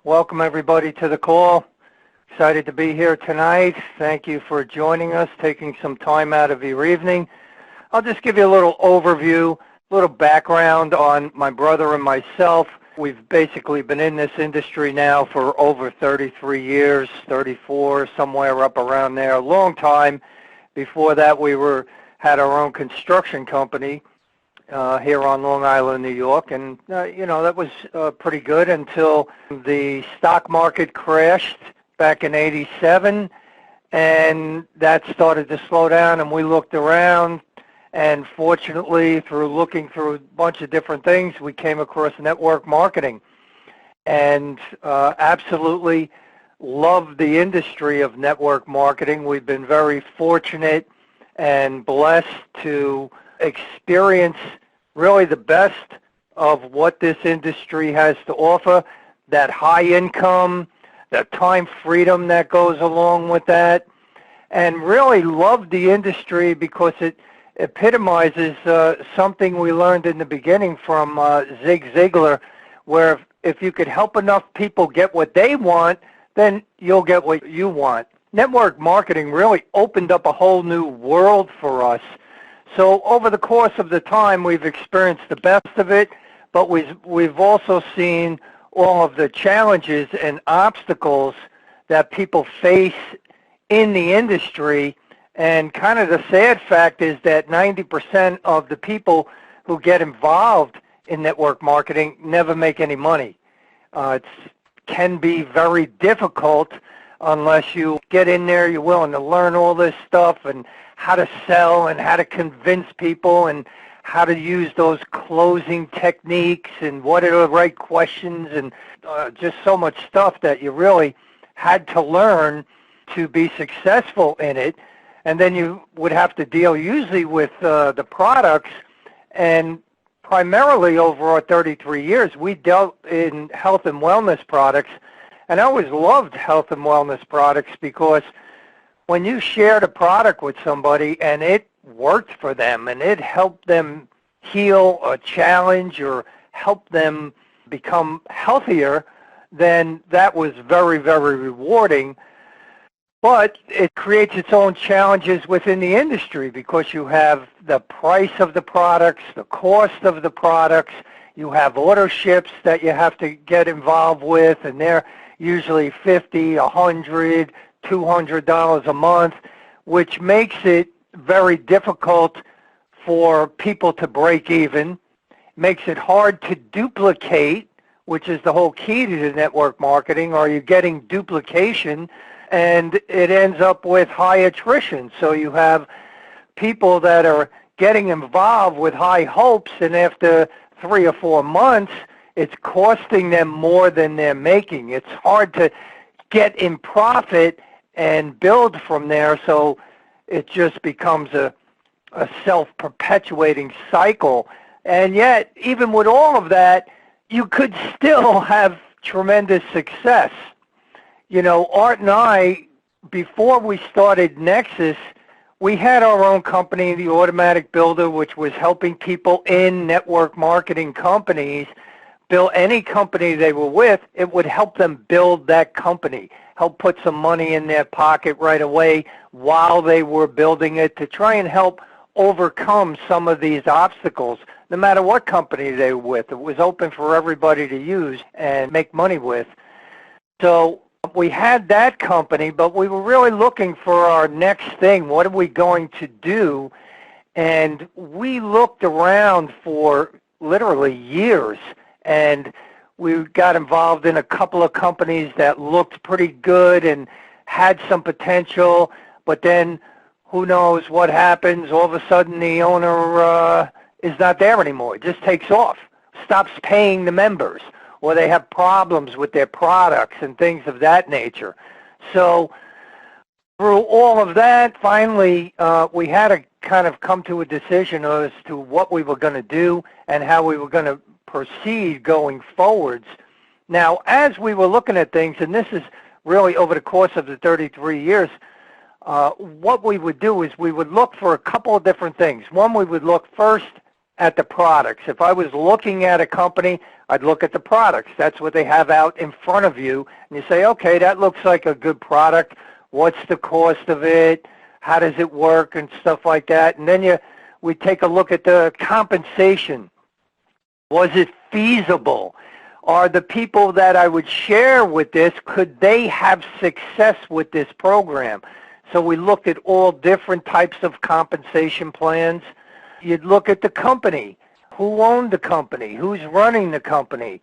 Welcome everybody to the call. Excited to be here tonight. Thank you for joining us, taking some time out of your evening. I'll just give you a little overview, a little background on my brother and myself. We've basically been in this industry now for over 33 years, 34, somewhere up around there, a long time. Before that, we had our own construction company here on Long Island, New York, and that was pretty good until the stock market crashed back in '87, and that started to slow down, and we looked around, and fortunately, through looking through a bunch of different things, we came across network marketing, and absolutely love the industry of network marketing. We've been very fortunate and blessed to experience really the best of what this industry has to offer, that high income, the time freedom that goes along with that, and really love the industry because it epitomizes something we learned in the beginning from Zig Ziglar, where if you could help enough people get what they want, then you'll get what you want. Network marketing really opened up a whole new world for us. So over the course of the time, we've experienced the best of it, but we've also seen all of the challenges and obstacles that people face in the industry. And kind of the sad fact is that 90% of the people who get involved in network marketing never make any money. It can be very difficult unless you get in there, you're willing to learn all this stuff and how to sell and how to convince people and how to use those closing techniques and what are the right questions and just so much stuff that you really had to learn to be successful in it. And then you would have to deal usually with the products, and primarily over our 33 years, we dealt in health and wellness products. And I always loved health and wellness products because when you shared a product with somebody and it worked for them and it helped them heal a challenge or help them become healthier, then that was very, very rewarding. But it creates its own challenges within the industry because you have the price of the products, the cost of the products, you have auto ships that you have to get involved with, and they're usually $50, $100, $200 a month, which makes it very difficult for people to break even, makes it hard to duplicate, which is the whole key to the network marketing. Are you getting duplication? And it ends up with high attrition. So you have people that are getting involved with high hopes, and after 3 or 4 months, it's costing them more than they're making. It's hard to get in profit and build from there, so it just becomes a self-perpetuating cycle. And yet, even with all of that, you could still have tremendous success. You know, Art and I, before we started Nexus, we had our own company, the Automatic Builder, which was helping people in network marketing companies build any company they were with. It would help them build that company, help put some money in their pocket right away while they were building it to try and help overcome some of these obstacles, no matter what company they were with. It was open for everybody to use and make money with. So we had that company, but we were really looking for our next thing. What are we going to do? And we looked around for literally years, and we got involved in a couple of companies that looked pretty good and had some potential, but then who knows what happens. All of a sudden the owner is not there anymore. It just takes off, stops paying the members, or they have problems with their products and things of that nature. So through all of that, finally we had to kind of come to a decision as to what we were going to do and how we were going to proceed going forwards. Now, as we were looking at things, and this is really over the course of the 33 years, what we would do is we would look for a couple of different things. One, we would look first at the products. If I was looking at a company, I'd look at the products. That's what they have out in front of you. And you say, okay, that looks like a good product. What's the cost of it? How does it work and stuff like that? And then we take a look at the compensation. Was it feasible? Are the people that I would share with this, could they have success with this program? So we looked at all different types of compensation plans. You'd look at the company. Who owned the company? Who's running the company?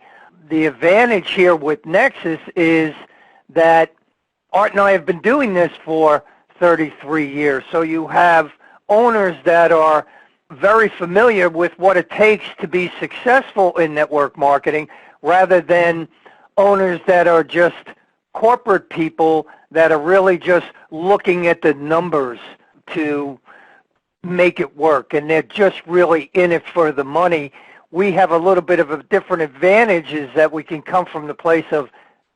The advantage here with Nexus is that Art and I have been doing this for 33 years. So you have owners that are very familiar with what it takes to be successful in network marketing, rather than owners that are just corporate people that are really just looking at the numbers to make it work, and they're just really in it for the money. We have a little bit of a different advantage, is that we can come from the place of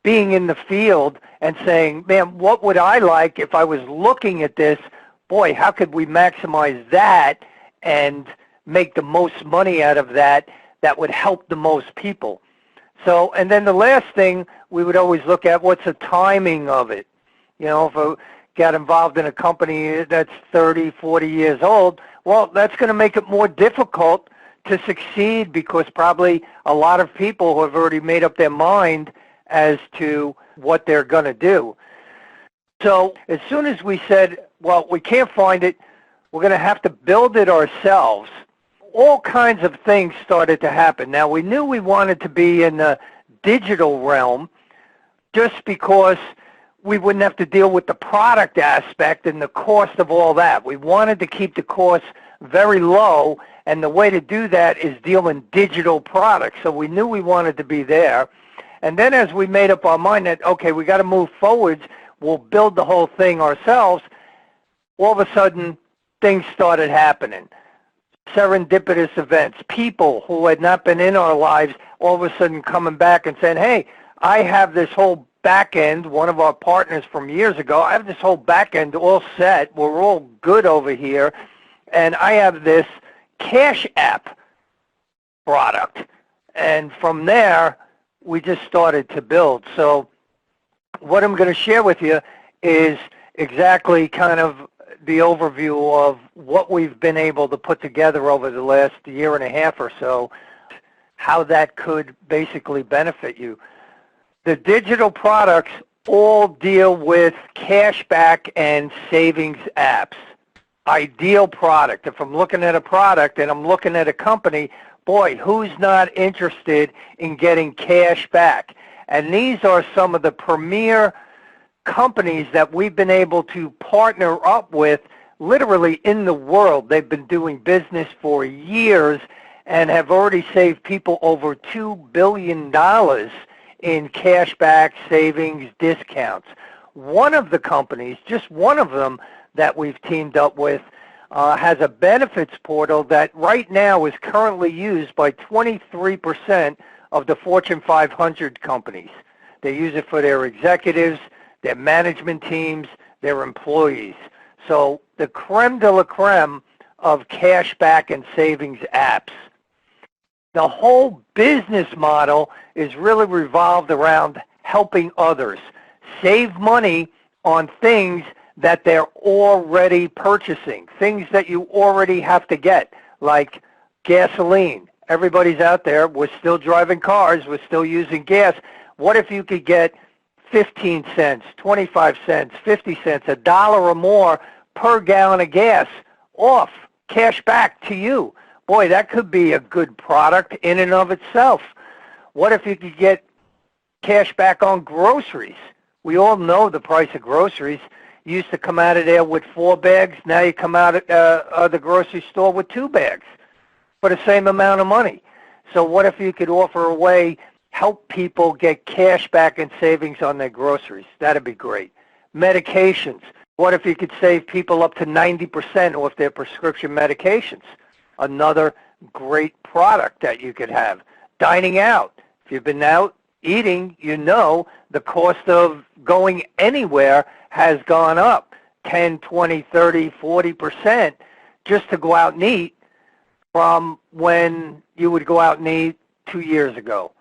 being in the field and saying, man, what would I like if I was looking at this? Boy, how could we maximize that and make the most money out of that would help the most people? So, and then the last thing we would always look at, what's the timing of it? You know, if I got involved in a company that's 30, 40 years old, well, that's going to make it more difficult to succeed, because probably a lot of people have already made up their mind as to what they're going to do. So as soon as we said, well, we can't find it, we're going to have to build it ourselves, all kinds of things started to happen. Now, we knew we wanted to be in the digital realm just because we wouldn't have to deal with the product aspect and the cost of all that. We wanted to keep the cost very low, and the way to do that is deal in digital products. So we knew we wanted to be there. And then as we made up our mind that, okay, we got to move forwards, we'll build the whole thing ourselves, all of a sudden things started happening. Serendipitous events, people who had not been in our lives all of a sudden coming back and saying, hey, I have this whole back end, one of our partners from years ago, I have this whole back end all set, we're all good over here, and I have this Cash App product. And from there, we just started to build. So what I'm going to share with you is exactly kind of the overview of what we've been able to put together over the last year and a half or so, how that could basically benefit you. The digital products all deal with cashback and savings apps. Ideal product. If I'm looking at a product and I'm looking at a company, boy, who's not interested in getting cash back? And these are some of the premier companies that we've been able to partner up with literally in the world. They've been doing business for years and have already saved people over $2 billion in cashback, savings, discounts. One of the companies, just one of them that we've teamed up with, has a benefits portal that right now is currently used by 23% of the Fortune 500 companies. They use it for their executives, their management teams, their employees. So the creme de la creme of cashback and savings apps. The whole business model is really revolved around helping others save money on things that they're already purchasing, things that you already have to get, like gasoline. Everybody's out there, we're still driving cars, we're still using gas. What if you could get 15 cents, 25 cents, 50 cents, $1 or more per gallon of gas off, cash back to you? Boy, that could be a good product in and of itself. What if you could get cash back on groceries? We all know the price of groceries. You used to come out of there with 4 bags. Now you come out of the grocery store with 2 bags for the same amount of money. So what if you could offer a way, help people get cash back and savings on their groceries? That'd be great. Medications. What if you could save people up to 90% off their prescription medications? Another great product that you could have. Dining out. If you've been out eating, you know the cost of going anywhere has gone up 10, 20, 30, 40% just to go out and eat. from when you would go out and eat 2 years ago.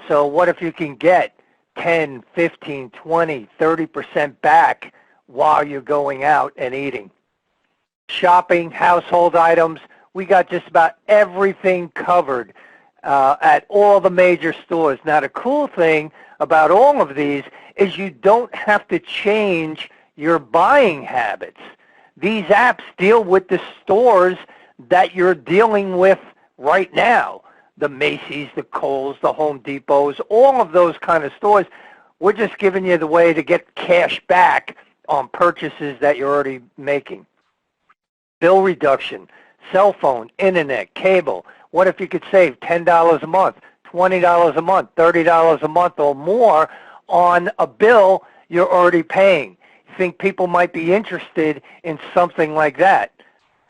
So what if you can get 10, 15, 20, 30% back while you're going out and eating? Shopping, household items, we got just about everything covered at all the major stores. Now, the cool thing about all of these is you don't have to change your buying habits. These apps deal with the stores that you're dealing with right now. The Macy's, the Kohl's, the Home Depots, all of those kind of stores. We're just giving you the way to get cash back on purchases that you're already making. Bill reduction, cell phone, internet, cable. What if you could save $10 a month, $20 a month, $30 a month or more on a bill you're already paying? You think people might be interested in something like that?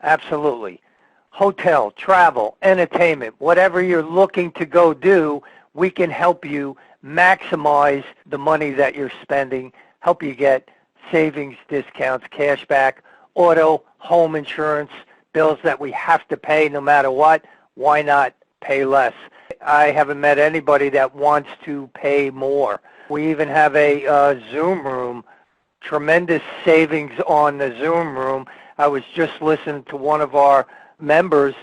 Absolutely. Hotel, travel, entertainment, whatever you're looking to go do, we can help you maximize the money that you're spending, help you get savings, discounts, cash back, auto, home insurance, bills that we have to pay no matter what. Why not pay less? I haven't met anybody that wants to pay more. We even have a Zoom room, tremendous savings on the Zoom room. I was just listening to one of our members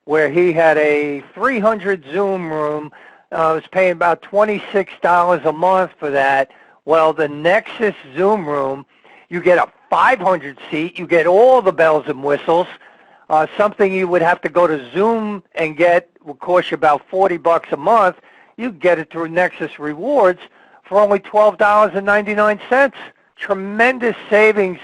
where he had a 300 Zoom room, was paying about $26 a month for that. Well, the Nexus Zoom room, you get a 500 seat, you get all the bells and whistles. Something you would have to go to Zoom and get would cost you about $40 a month. You get it through Nexus Rewards for only $12.99. Tremendous savings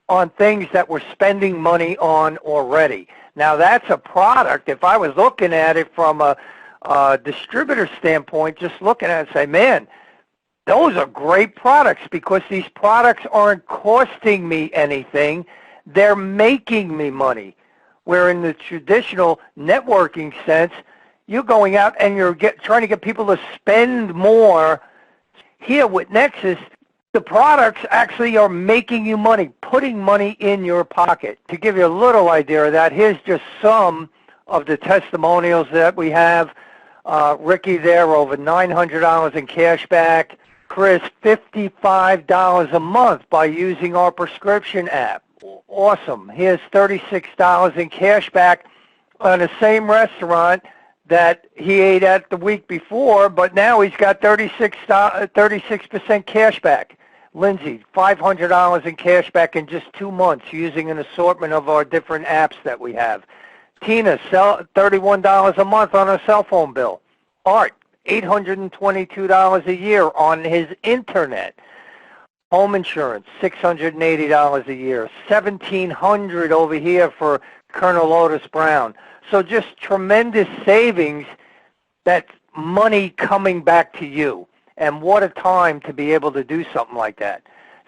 on things that we're spending money on already. Now, that's a product. If I was looking at it from a distributor standpoint, just looking at it and say, man, those are great products because these products aren't costing me anything. They're making me money. Where in the traditional networking sense, you're going out and you're trying to get people to spend more. Here with Nexus, the products actually are making you money, putting money in your pocket. To give you a little idea of that, here's just some of the testimonials that we have. Ricky there, over $900 in cash back. Chris, $55 a month by using our prescription app. Awesome. Here's $36 in cash back on the same restaurant that he ate at the week before, but now he's got 36% cash back. Lindsay, $500 in cash back in just 2 months using an assortment of our different apps that we have. Tina, $31 a month on a cell phone bill. Art, $822 a year on his internet. Home insurance, $680 a year. $1,700 over here for Colonel Otis Brown. So just tremendous savings. That's money coming back to you. And what a time to be able to do something like that.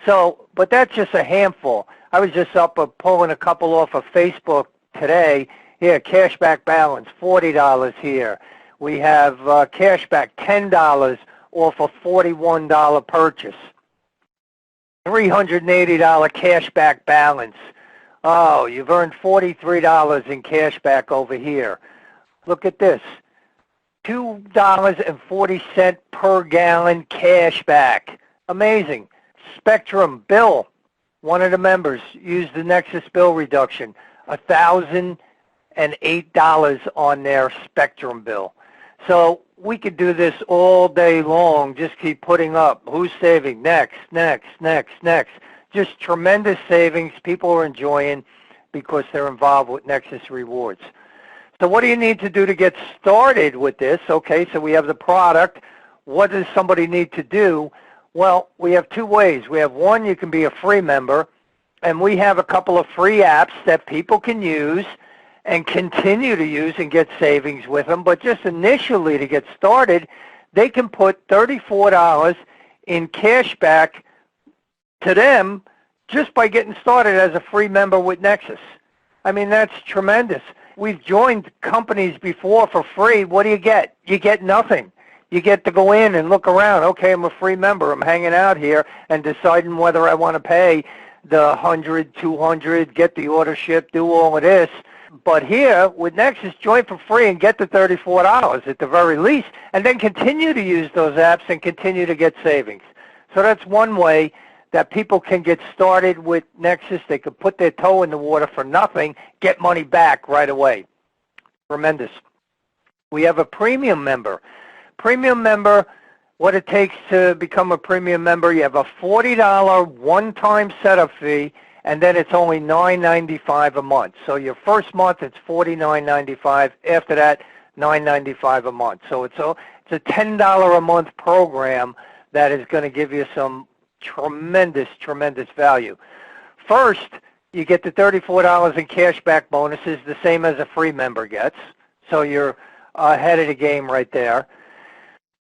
So, but that's just a handful. I was just up pulling a couple off of Facebook today. Here, cashback balance, $40 here. We have cashback, $10 off a $41 purchase. $380 cashback balance. Oh, you've earned $43 in cashback over here. Look at this. $2.40 per gallon cashback. Amazing. Spectrum bill. One of the members used the Nexus bill reduction. $1,008 on their Spectrum bill. So we could do this all day long. Just keep putting up. Who's saving? Next, next, next, next. Just tremendous savings people are enjoying because they're involved with Nexus Rewards. So what do you need to do to get started with this? Okay, so we have the product. What does somebody need to do? Well, we have two ways. We have one, you can be a free member, and we have a couple of free apps that people can use and continue to use and get savings with them. But just initially to get started, they can put $34 in cash back to them just by getting started as a free member with Nexus. I mean, that's tremendous. We've joined companies before for free. What do you get? You get nothing. You get to go in and look around. Okay, I'm a free member. I'm hanging out here and deciding whether I want to pay the $100, $200, get the order shipped, do all of this. But here, with Nexus, join for free and get the $34 at the very least, and then continue to use those apps and continue to get savings. So that's one way that people can get started with Nexus. They could put their toe in the water for nothing, get money back right away. Tremendous. We have a premium member. Premium member, what it takes to become a premium member, you have a $40 one-time setup fee, and then it's only $9.95 a month. So your first month, it's $49.95. After that, $9.95 a month. So it's a $10 a month program that is going to give you some tremendous, tremendous value. First, you get the $34 in cashback bonuses, the same as a free member gets. So you're ahead of the game right there.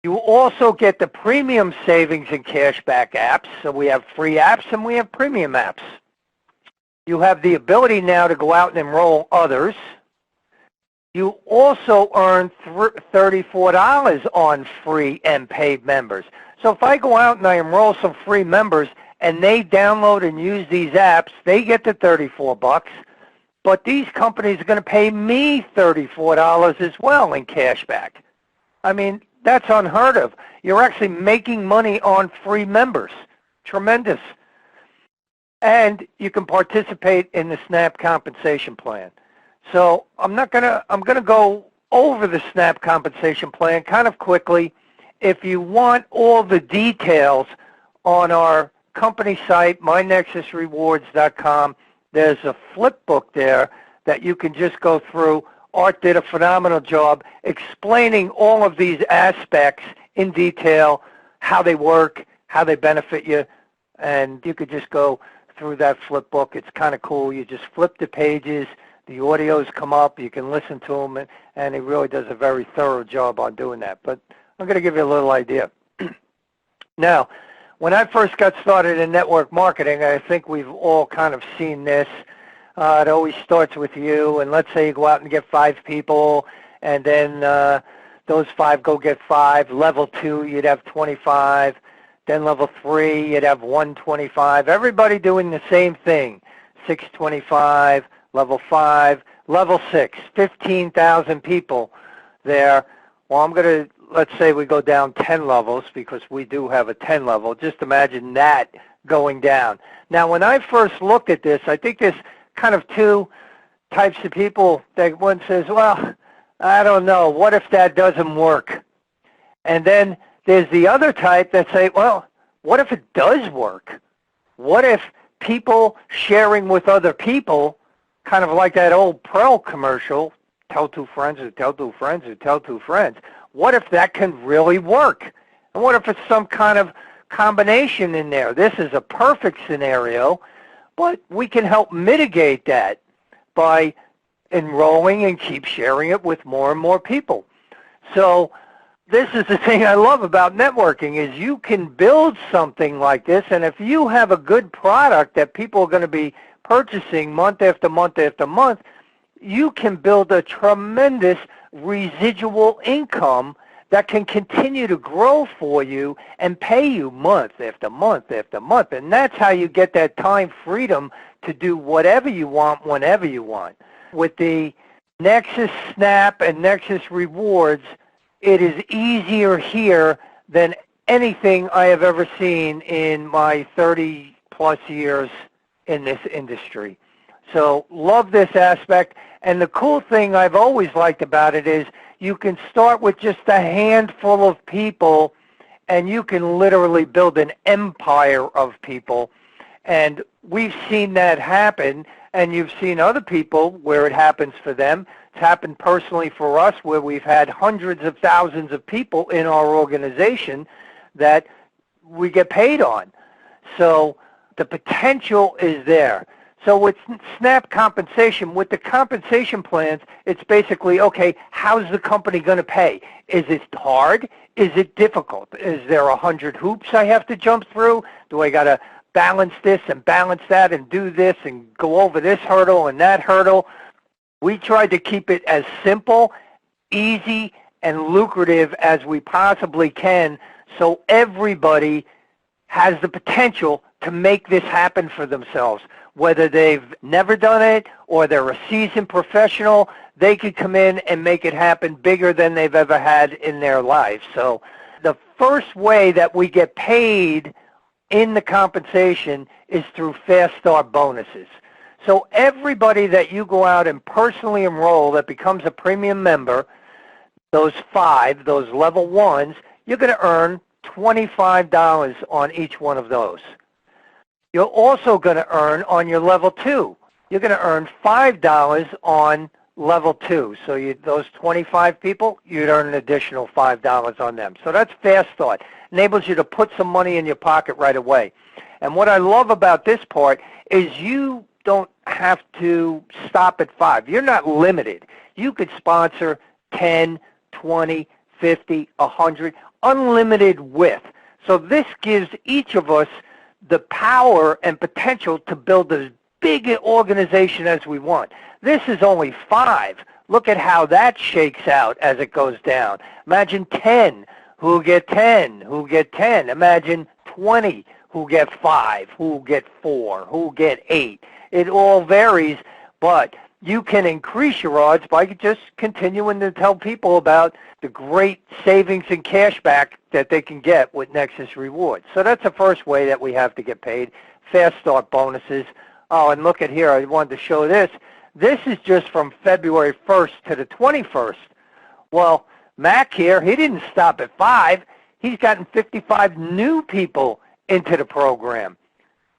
You also get the premium savings and cashback apps. So we have free apps and we have premium apps. You have the ability now to go out and enroll others. You also earn $34 on free and paid members. So if I go out and I enroll some free members and they download and use these apps, they get the $34, but these companies are going to pay me $34 as well in cashback. I mean, that's unheard of. You're actually making money on free members. Tremendous. And you can participate in the SNAP compensation plan. So I'm going to go over the SNAP compensation plan kind of quickly. If you want all the details on our company site, mynexusrewards.com, there's a flip book there that you can just go through. Art did a phenomenal job explaining all of these aspects in detail, how they work, how they benefit you, and you could just go through that flip book. It's kind of cool. You just flip the pages, the audios come up, you can listen to them, and it really does a very thorough job on doing that. But I'm going to give you a little idea. Now, when I first got started in network marketing, I think we've all kind of seen this. It always starts with you, and let's say you go out and get 5 people, and then those 5 go get 5. Level 2, you'd have 25. Then level 3, you'd have 125. Everybody doing the same thing, 625. Level 5, level 6, 15,000 people there. Well, I'm going to, let's say we go down 10 levels because we do have a 10 level. Just imagine that going down. Now, when I first looked at this, I think there's kind of 2 types of people. That one says, well, I don't know. What if that doesn't work? And then there's the other type that say, well, what if it does work? What if people sharing with other people, kind of like that old Pearl commercial, tell 2 friends who tell 2 friends who tell 2 friends. What if that can really work? And what if it's some kind of combination in there? This is a perfect scenario, but we can help mitigate that by enrolling and keep sharing it with more and more people. So this is the thing I love about networking is you can build something like this, and if you have a good product that people are going to be purchasing month after month after month, you can build a tremendous residual income that can continue to grow for you and pay you month after month after month. And that's how you get that time freedom to do whatever you want whenever you want. With the Nexus Snap and Nexus Rewards, it is easier here than anything I have ever seen in my 30-plus years in this industry. So love this aspect. And the cool thing I've always liked about it is you can start with just a handful of people and you can literally build an empire of people. And we've seen that happen, and you've seen other people where it happens for them. It's happened personally for us where we've had hundreds of thousands of people in our organization that we get paid on. So the potential is there. So with SNAP compensation, with the compensation plans, it's basically, okay, how's the company going to pay? Is it hard? Is it difficult? Is there 100 hoops I have to jump through? Do I got to balance this and balance that and do this and go over this hurdle and that hurdle? We tried to keep it as simple, easy, and lucrative as we possibly can so everybody has the potential to make this happen for themselves. whether they've never done it or they're a seasoned professional, they could come in and make it happen bigger than they've ever had in their life. So the first way that we get paid in the compensation is through fast start bonuses. So everybody that you go out and personally enroll that becomes a premium member, those 5, those level 1s, you're going to earn $25 on each one of those. You're also going to earn on your level 2. You're going to earn $5 on level 2. So those 25 people, you'd earn an additional $5 on them. So that's fast start. Enables you to put some money in your pocket right away. And what I love about this part is you don't have to stop at 5. You're not limited. You could sponsor 10, 20, 50, 100, unlimited width. So this gives each of us the power and potential to build as big an organization as we want. This is only 5. Look at how that shakes out as it goes down. Imagine 10 who get 10, who get 10. Imagine 20 who get 5, who get 4, who get 8. It all varies, but you can increase your odds by just continuing to tell people about the great savings and cash back that they can get with Nexus Rewards. So that's the first way that we have to get paid, fast start bonuses. Oh, and look at here, I wanted to show this. This is just from February 1st to the 21st. Well, Mac here, he didn't stop at 5. He's gotten 55 new people into the program.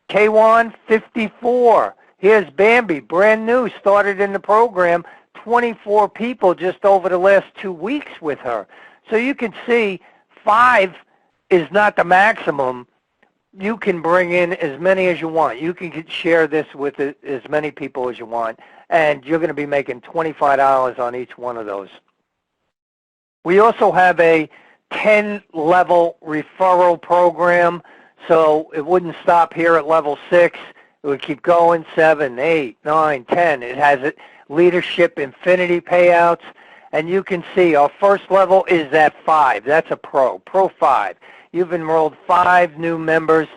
K1, 54. Here's Bambi, brand new, started in the program, 24 people just over the last 2 weeks with her. So you can see 5 is not the maximum. You can bring in as many as you want. You can share this with as many people as you want, and you're going to be making $25 on each one of those. We also have a 10-level referral program, so it wouldn't stop here at level 6. It would keep going, 7, 8, 9, 10. It has leadership infinity payouts. And you can see our first level is at 5. That's a pro 5. You've enrolled 5 new members.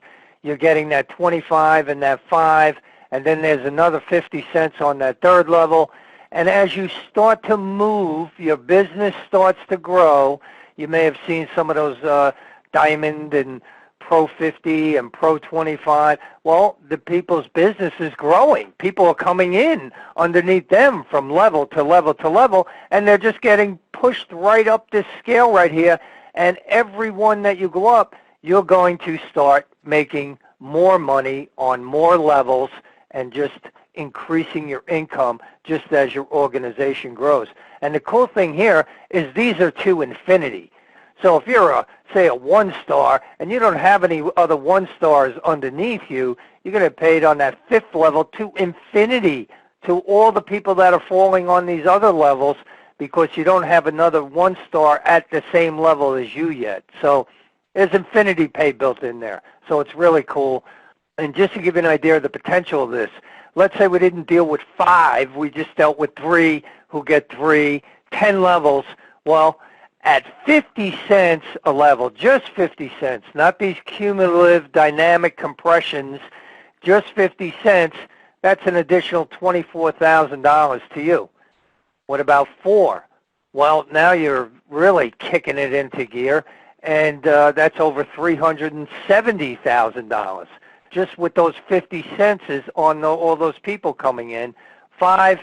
You're getting that 25 and that 5. And then there's another 50 cents on that third level. And as you start to move, your business starts to grow. You may have seen some of those diamond and Pro 50 and Pro 25, well, the people's business is growing. People are coming in underneath them from level to level to level, and they're just getting pushed right up this scale right here. And every one that you go up, you're going to start making more money on more levels and just increasing your income just as your organization grows. And the cool thing here is these are to infinity. So if you're, say, a 1-star and you don't have any other 1-stars underneath you, you're going to get paid on that 5th level to infinity, to all the people that are falling on these other levels, because you don't have another 1-star at the same level as you yet. So there's infinity pay built in there. So it's really cool. And just to give you an idea of the potential of this, let's say we didn't deal with 5, we just dealt with 3 who get 3, 10 levels. Well, at 50 cents a level, just 50 cents, not these cumulative dynamic compressions, just 50 cents, that's an additional $24,000 to you. What about 4? Well, now you're really kicking it into gear, and that's over $370,000. Just with those 50 cents on all those people coming in. 5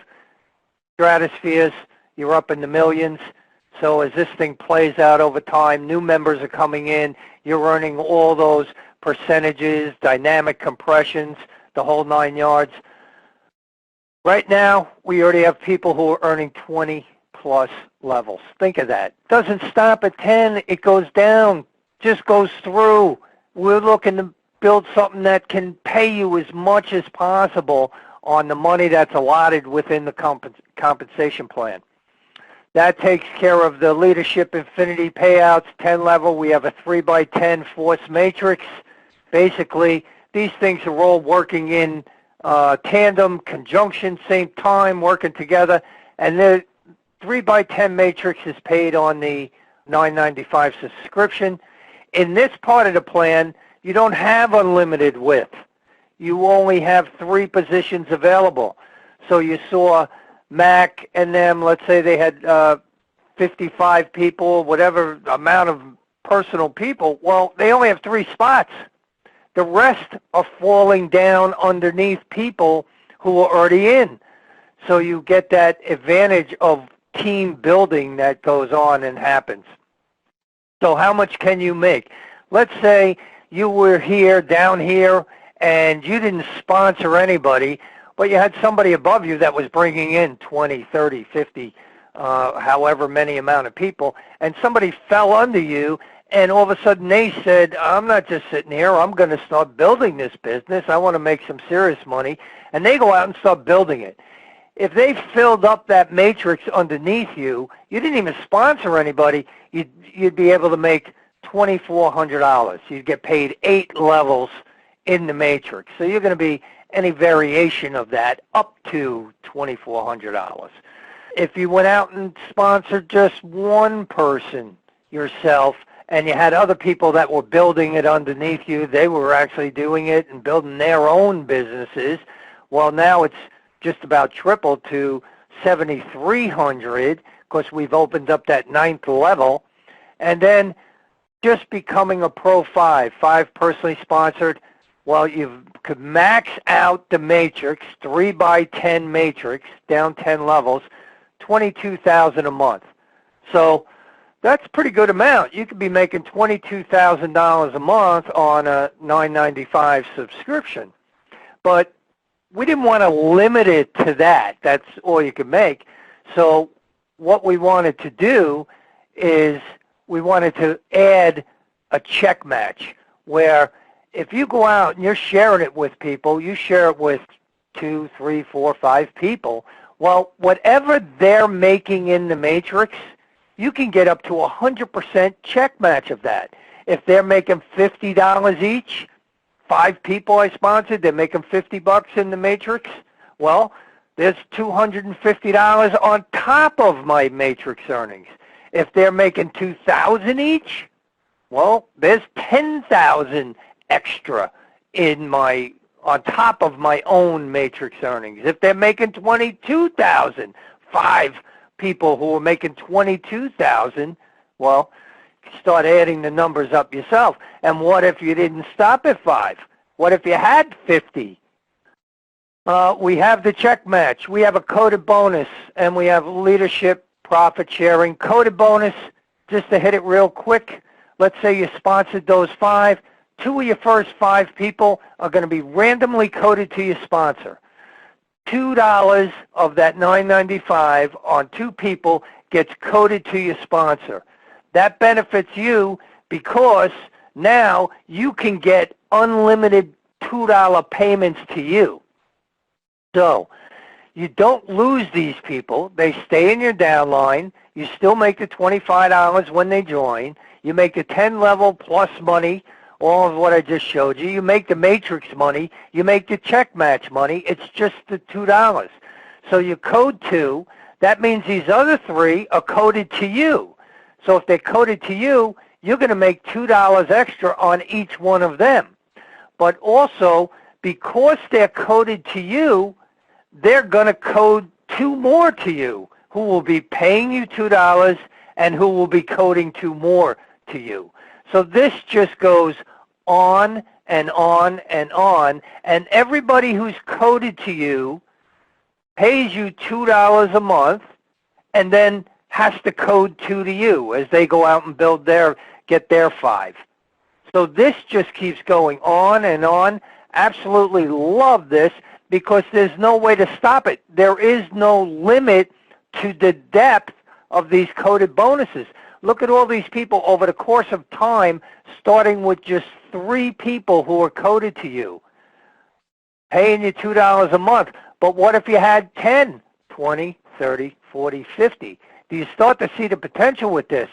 stratospheres, you're up in the millions. So as this thing plays out over time, new members are coming in, you're earning all those percentages, dynamic compressions, the whole 9 yards. Right now, we already have people who are earning 20-plus levels. Think of that. Doesn't stop at 10, it goes down, just goes through. We're looking to build something that can pay you as much as possible on the money that's allotted within the compensation plan. That takes care of the leadership infinity payouts, 10 level. We have a 3x10 force matrix. Basically, these things are all working in tandem, conjunction, same time, working together. And the 3x10 matrix is paid on the $9.95 subscription. In this part of the plan, you don't have unlimited width. you only have 3 positions available. So you saw Mac and them, let's say they had 55 people, whatever amount of personal people. Well, they only have 3 spots. The rest are falling down underneath people who are already in. So you get that advantage of team building that goes on and happens. So how much can you make? Let's say you were here, down here, and you didn't sponsor anybody, but you had somebody above you that was bringing in 20, 30, 50, however many amount of people, and somebody fell under you, and all of a sudden they said, I'm not just sitting here, I'm going to start building this business, I want to make some serious money, and they go out and start building it. If they filled up that matrix underneath you, you didn't even sponsor anybody, you'd be able to make $2,400. You'd get paid 8 levels in the matrix. So you're going to be any variation of that up to $2,400. If you went out and sponsored just one person yourself, and you had other people that were building it underneath you, they were actually doing it and building their own businesses, well, now it's just about triple to 7,300 because we've opened up that 9th level. And then just becoming a Pro 5 personally sponsored, well, you could max out the matrix, 3 by 10 matrix, down 10 levels, $22,000 a month. So that's a pretty good amount. You could be making $22,000 a month on a $9.95 subscription. But we didn't want to limit it to that. That's all you could make. So what we wanted to do is we wanted to add a check match where if you go out and you're sharing it with people, you share it with 2, 3, 4, 5 people, well, whatever they're making in the matrix, you can get up to 100% check match of that. If they're making $50 each, 5 people I sponsored, they're making $50 in the matrix, well, there's $250 on top of my matrix earnings. If they're making $2,000 each, well, there's $10,000 extra in on top of my own matrix earnings. If they're making $22,000, 5 people who are making $22,000, well, start adding the numbers up yourself. And what if you didn't stop at 5? What if you had 50? We have the check match. We have a coded bonus, and we have leadership profit sharing. Coded bonus, just to hit it real quick, let's say you sponsored those 5. 2 of your first 5 people are going to be randomly coded to your sponsor. $2 of that $9.95 on 2 people gets coded to your sponsor. That benefits you because now you can get unlimited $2 payments to you. So you don't lose these people. They stay in your downline. You still make the $25 when they join. You make the 10 level plus money, all of what I just showed you. You make the matrix money. You make the check match money. It's just the $2. So you code 2. That means these other 3 are coded to you. So if they're coded to you, you're going to make $2 extra on each one of them. But also, because they're coded to you, they're going to code 2 more to you who will be paying you $2 and who will be coding 2 more to you. So this just goes on and on and on, and everybody who's coded to you pays you $2 a month and then has to code 2 to you as they go out and get their 5. So this just keeps going on and on. Absolutely love this because there's no way to stop it. There is no limit to the depth of these coded bonuses. Look at all these people over the course of time, starting with just 3 people who are coded to you, paying you $2 a month. But what if you had 10, 20, 30, 40, 50? Do you start to see the potential with this?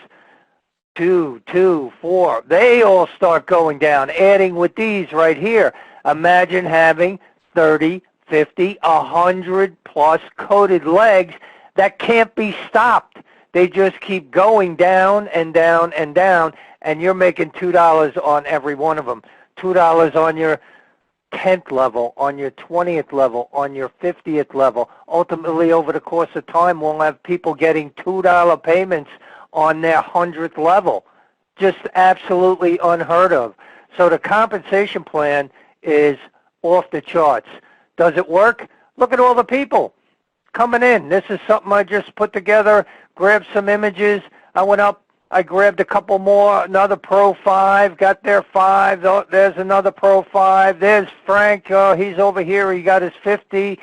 2, 2, 4. They all start going down, adding with these right here. Imagine having 30, 50, 100 plus coded legs that can't be stopped. They just keep going down and down and down, and you're making $2 on every one of them. $2 on your 10th level, on your 20th level, on your 50th level. Ultimately, over the course of time, we'll have people getting $2 payments on their 100th level. Just absolutely unheard of. So the compensation plan is off the charts. Does it work? Look at all the people coming in. This is something I just put together, grabbed some images. I went up, I grabbed a couple more, another Pro 5, got their 5. Oh, there's another Pro 5. There's Frank. He's over here. He got his 50.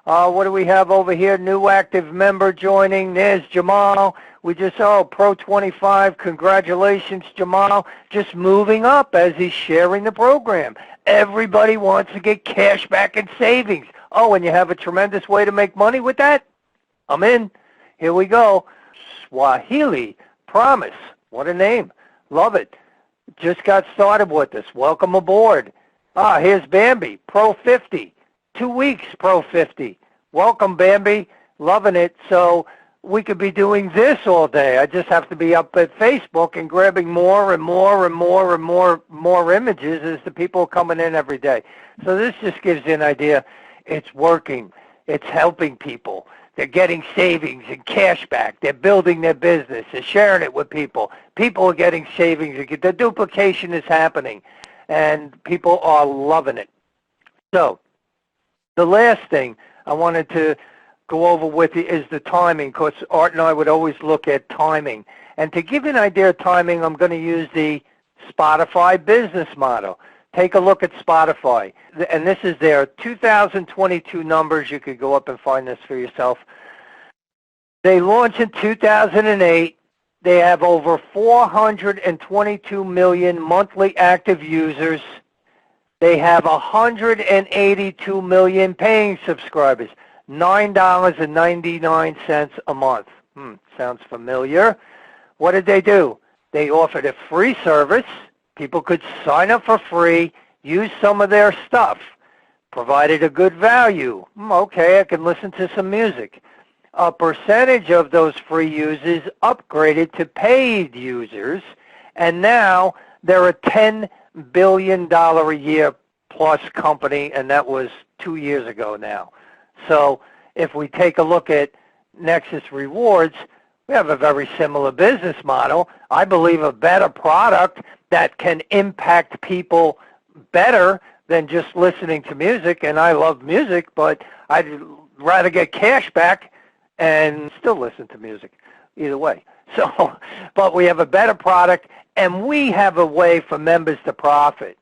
What do we have over here? New active member joining. There's Jamal. We just, Pro 25. Congratulations, Jamal. Just moving up as he's sharing the program. Everybody wants to get cash back and savings. Oh, and you have a tremendous way to make money with that? I'm in. Here we go. Swahili Promise. What a name. Love it. Just got started with this. Welcome aboard. Here's Bambi. Pro 50. 2 weeks, Pro 50. Welcome, Bambi. Loving it. So we could be doing this all day. I just have to be up at Facebook and grabbing more and more and more and more images as the people are coming in every day. So this just gives you an idea. It's working. It's helping people. They're getting savings and cash back. They're building their business. They're sharing it with people. People are getting savings. The duplication is happening, and people are loving it. So the last thing I wanted to go over with you is the timing, because Art and I would always look at timing. And to give you an idea of timing, I'm going to use the Spotify business model. Take a look at Spotify. And this is their 2022 numbers. You could go up and find this for yourself. They launched in 2008. They have over 422 million monthly active users. They have 182 million paying subscribers. $9.99 a month. Sounds familiar. What did they do? They offered a free service. People could sign up for free, use some of their stuff, provided a good value. Okay, I can listen to some music. A percentage of those free users upgraded to paid users, and now they're a $10 billion a year plus company, and that was 2 years ago now. So if we take a look at Nexus Rewards, we have a very similar business model. I believe a better product that can impact people better than just listening to music. And I love music, but I'd rather get cash back and still listen to music either way. So, but we have a better product, and we have a way for members to profit.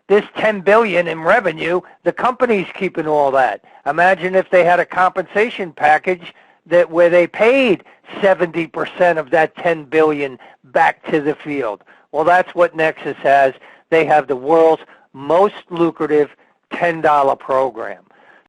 This $10 billion in revenue, the company's keeping all that. Imagine if they had a compensation package that where they paid 70% of that $10 billion back to the field. Well, that's what Nexus has. They have the world's most lucrative $10 program.